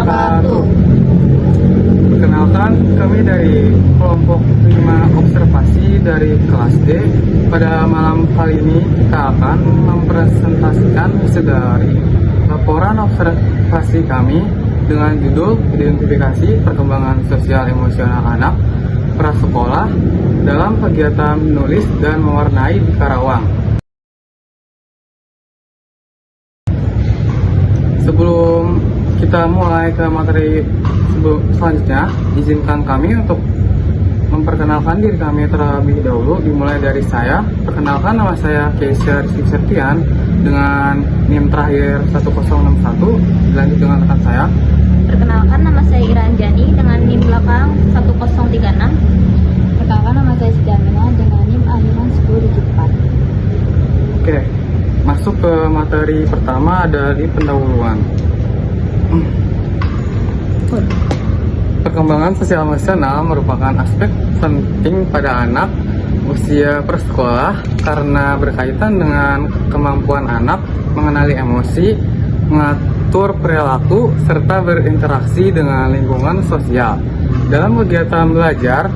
wabarakatuh. Perkenalkan, kami dari kelompok 5 observasi dari kelas D. Pada malam kali ini kita akan mempresentasikan dari laporan observasi kami dengan judul Identifikasi Perkembangan Sosial Emosional Anak Prasekolah dalam kegiatan menulis dan mewarnai di Karawang. Sebelum kita mulai ke materi selanjutnya, izinkan kami untuk memperkenalkan diri kami terlebih dahulu. Dimulai dari saya. Perkenalkan, nama saya Keisha Rizky Septian dengan NIM terakhir 1061. Dilanjut dengan rekan saya. Perkenalkan, nama saya Ira Anjani dengan NIM belakang 1036. Perkenalkan, nama saya Sejamina dengan NIM akhiran 10 Oke, masuk ke materi pertama, ada di pendahuluan. Perkembangan sosial emosional merupakan aspek penting pada anak usia prasekolah karena berkaitan dengan kemampuan anak mengenali emosi, mengatur perilaku, serta berinteraksi dengan lingkungan sosial. Dalam kegiatan belajar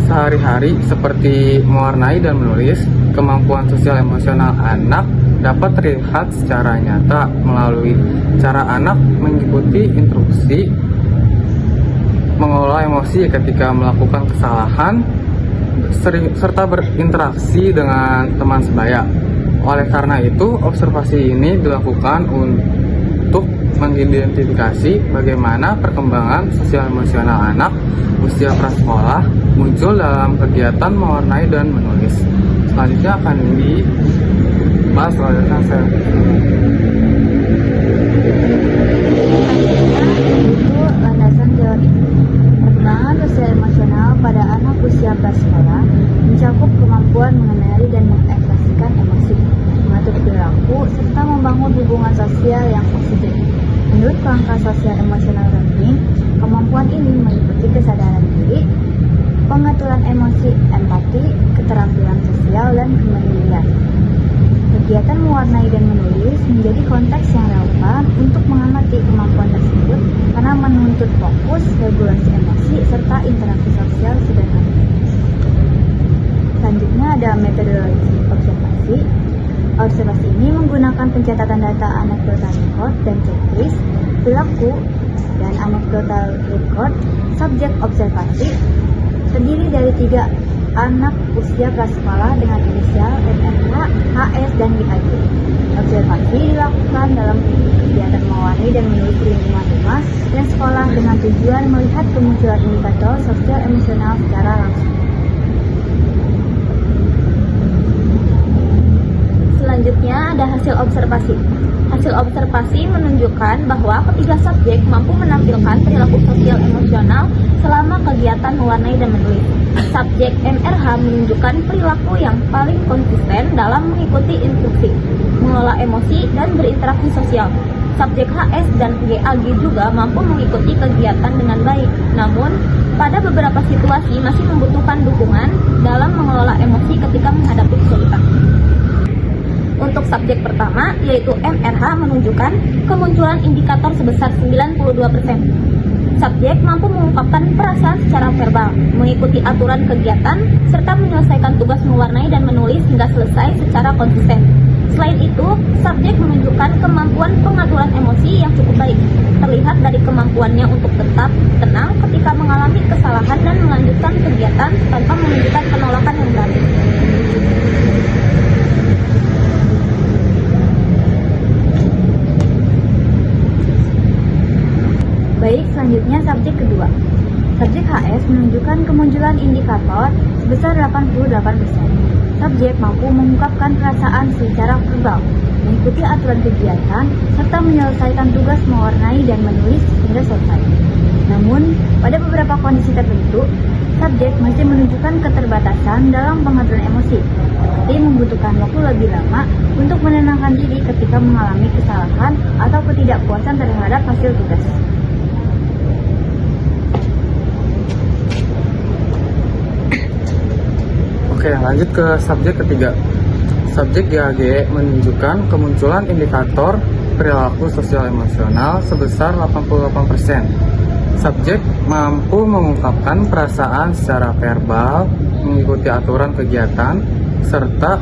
sehari-hari seperti mewarnai dan menulis, kemampuan sosial emosional anak dapat terlihat secara nyata melalui cara anak mengikuti instruksi, mengelola emosi ketika melakukan kesalahan, serta berinteraksi dengan teman sebaya. Oleh karena itu, observasi ini dilakukan untuk mengidentifikasi bagaimana perkembangan sosial emosional anak usia prasekolah muncul dalam kegiatan mewarnai dan menulis. Selanjutnya akan dibahas oleh saya. Itu landasan teori. Perkembangan sosial emosional pada anak usia prasekolah mencakup kemampuan mengenali dan mengekspresikan emosi, mengatur perilaku, serta membangun hubungan sosial yang positif. Menurut kerangka sosial emosional ranking, kemampuan ini meliputi kesadaran diri, pengaturan emosi, empati, keterampilan sosial, dan kemandirian. Kegiatan mewarnai dan menulis menjadi konteks yang relevan untuk mengamati kemampuan tersebut karena menuntut fokus, regulasi emosi, serta interaksi sosial sederhana. Selanjutnya ada metodologi observasi. Observasi ini menggunakan pencatatan data anekdotal record dan checklist, perilaku, dan anekdotal record subjek observasi. Terdiri dari 3 anak usia prasekolah dengan inisial MRH, HS, dan YAG. Observasi dilakukan dalam kegiatan mewarnai dan menulis di lingkungan rumah dan sekolah dengan tujuan melihat kemunculan indikator sosial emosional secara langsung. Selanjutnya ada hasil observasi. Hasil observasi menunjukkan bahwa ketiga subjek mampu menampilkan perilaku sosial emosional selama kegiatan mewarnai dan menulis. Subjek MRH menunjukkan perilaku yang paling konsisten dalam mengikuti instruksi, mengelola emosi, dan berinteraksi sosial. Subjek HS dan YAG juga mampu mengikuti kegiatan dengan baik, namun pada beberapa situasi masih membutuhkan dukungan dalam mengelola emosi ketika menghadapi kesulitan. Untuk subjek pertama, yaitu MRH, menunjukkan kemunculan indikator sebesar 92%. Subjek mampu mengungkapkan perasaan secara verbal, mengikuti aturan kegiatan, serta menyelesaikan tugas mewarnai dan menulis hingga selesai secara konsisten. Selain itu, subjek menunjukkan kemampuan pengaturan emosi yang cukup baik, terlihat dari kemampuannya untuk tetap tenang ketika mengalami kesalahan dan melanjutkan kegiatan tanpa menunjukkan penolakan yang berarti. Baik, selanjutnya subjek kedua. Subjek HS menunjukkan kemunculan indikator sebesar 88%. Subjek mampu mengungkapkan perasaan secara verbal, mengikuti aturan kegiatan, serta menyelesaikan tugas mewarnai dan menulis hingga selesai. Namun, pada beberapa kondisi tertentu, subjek masih menunjukkan keterbatasan dalam pengaturan emosi, seperti membutuhkan waktu lebih lama untuk menenangkan diri ketika mengalami kesalahan atau ketidakpuasan terhadap hasil tugas. Oke, lanjut ke subjek ketiga. Subjek GAG menunjukkan kemunculan indikator perilaku sosial emosional sebesar 88%. Subjek mampu mengungkapkan perasaan secara verbal, mengikuti aturan kegiatan, serta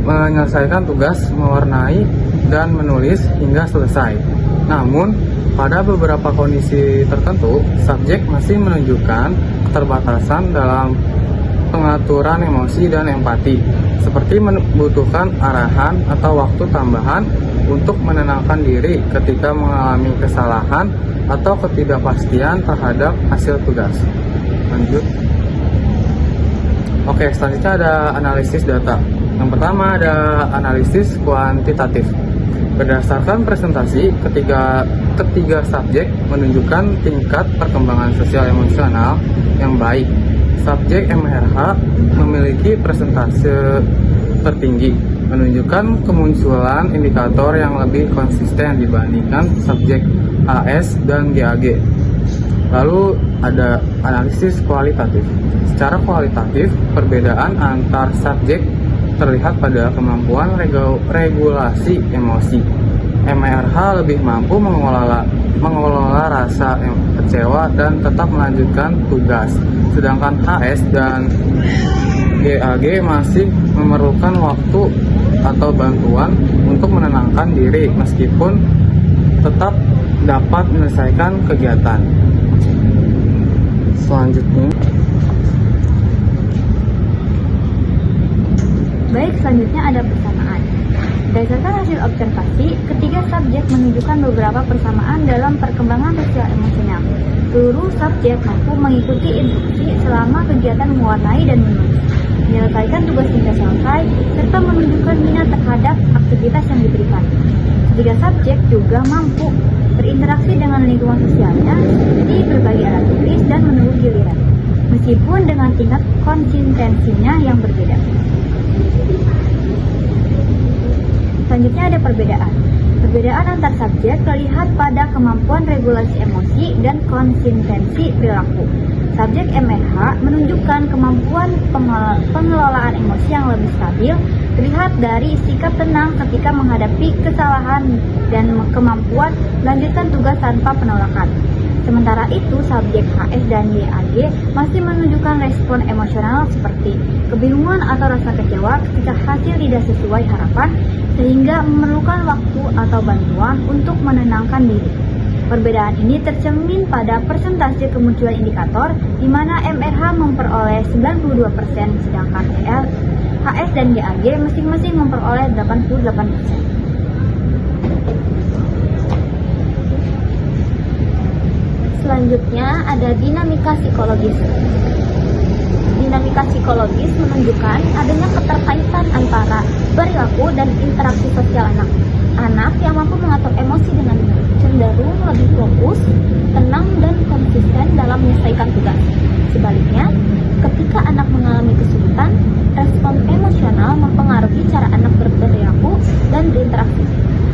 menyelesaikan tugas, mewarnai, dan menulis hingga selesai. Namun, pada beberapa kondisi tertentu, subjek masih menunjukkan keterbatasan dalam pengaturan emosi dan empati, seperti membutuhkan arahan atau waktu tambahan untuk menenangkan diri ketika mengalami kesalahan atau ketidakpastian terhadap hasil tugas. Lanjut. Oke, selanjutnya ada analisis data. Yang pertama ada analisis kuantitatif. Berdasarkan presentasi, ketiga subjek menunjukkan tingkat perkembangan sosial emosional yang baik. Subjek MRH memiliki presentase tertinggi, menunjukkan kemunculan indikator yang lebih konsisten dibandingkan subjek HS dan GAG. Lalu ada analisis kualitatif. Secara kualitatif, perbedaan antar subjek terlihat pada kemampuan regulasi emosi. MRH lebih mampu mengelola rasa kecewa dan tetap melanjutkan tugas, sedangkan HS dan GAG masih memerlukan waktu atau bantuan untuk menenangkan diri meskipun tetap dapat menyelesaikan kegiatan. Selanjutnya, Baik, selanjutnya ada persamaan. Berdasarkan hasil observasi, ketiga subjek menunjukkan beberapa persamaan dalam perkembangan sosial emosional. Seluruh subjek mampu mengikuti instruksi selama kegiatan mewarnai dan menulis, menyelesaikan tugas hingga selesai, serta menunjukkan minat terhadap aktivitas yang diberikan. Ketiga subjek juga mampu berinteraksi dengan lingkungan sosialnya seperti berbagi alat tulis dan menunggu giliran, meskipun dengan tingkat konsistensinya yang berbeda. Selanjutnya ada perbedaan. Perbedaan antar subjek terlihat pada kemampuan regulasi emosi dan konsistensi perilaku. Subjek MRH menunjukkan kemampuan pengelolaan emosi yang lebih stabil, terlihat dari sikap tenang ketika menghadapi kesalahan dan kemampuan melanjutkan tugas tanpa penolakan. Sementara itu, subjek HS dan GAG masih menunjukkan respon emosional seperti kebingungan atau rasa kecewa ketika hasil tidak sesuai harapan, sehingga memerlukan waktu atau bantuan untuk menenangkan diri. Perbedaan ini tercermin pada persentase kemunculan indikator, di mana MRH memperoleh 92%, sedangkan HS dan GAG masing-masing memperoleh 88%. Selanjutnya ada dinamika psikologis. Dinamika psikologis menunjukkan adanya keterkaitan antara perilaku dan interaksi sosial anak. Anak yang mampu mengatur emosi dengan baik cenderung lebih fokus, tenang, dan konsisten dalam menyelesaikan tugas. Sebaliknya, ketika anak mengalami kesulitan, respon emosional mempengaruhi cara anak berperilaku dan berinteraksi.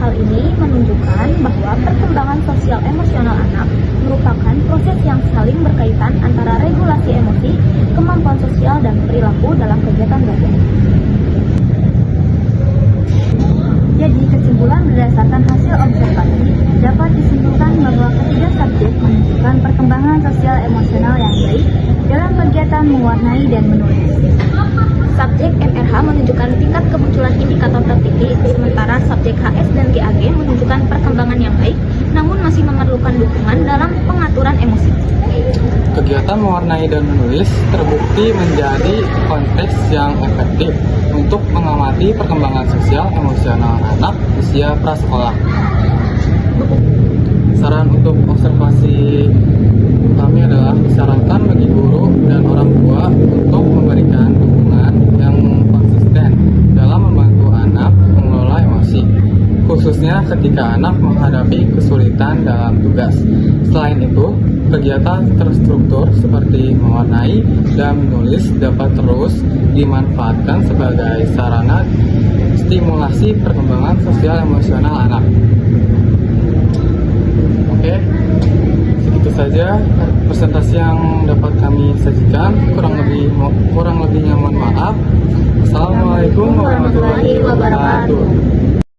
Hal ini menunjukkan bahwa perkembangan sosial emosional anak merupakan proses yang saling berkaitan antara regulasi emosi, kemampuan sosial, dan perilaku dalam kegiatan belajar. Jadi, kesimpulan berdasarkan hasil observasi dapat disimpulkan bahwa ketiga subjek menunjukkan perkembangan sosial emosional yang baik dalam kegiatan mewarnai dan menulis. Subjek MRH menunjukkan tingkat kemunculan indikator tertinggi, sementara subjek HS dan GAG menunjukkan perkembangan yang baik, namun masih memerlukan dukungan dalam pengaturan emosi. kegiatan mewarnai dan menulis terbukti menjadi konteks yang efektif untuk mengamati perkembangan sosial emosional anak usia prasekolah. Saran untuk observasi kami adalah disarankan bagi guru dan orang tua untuk memberikan dukungan yang konsisten dalam membantu anak mengelola emosi, khususnya ketika anak menghadapi kesulitan dalam tugas. Selain itu, kegiatan terstruktur seperti mewarnai dan menulis dapat terus dimanfaatkan sebagai sarana stimulasi perkembangan sosial emosional anak. Oke, segitu saja presentasi yang dapat kami sajikan. Kurang lebihnya mohon maaf. Assalamualaikum warahmatullahi wabarakatuh.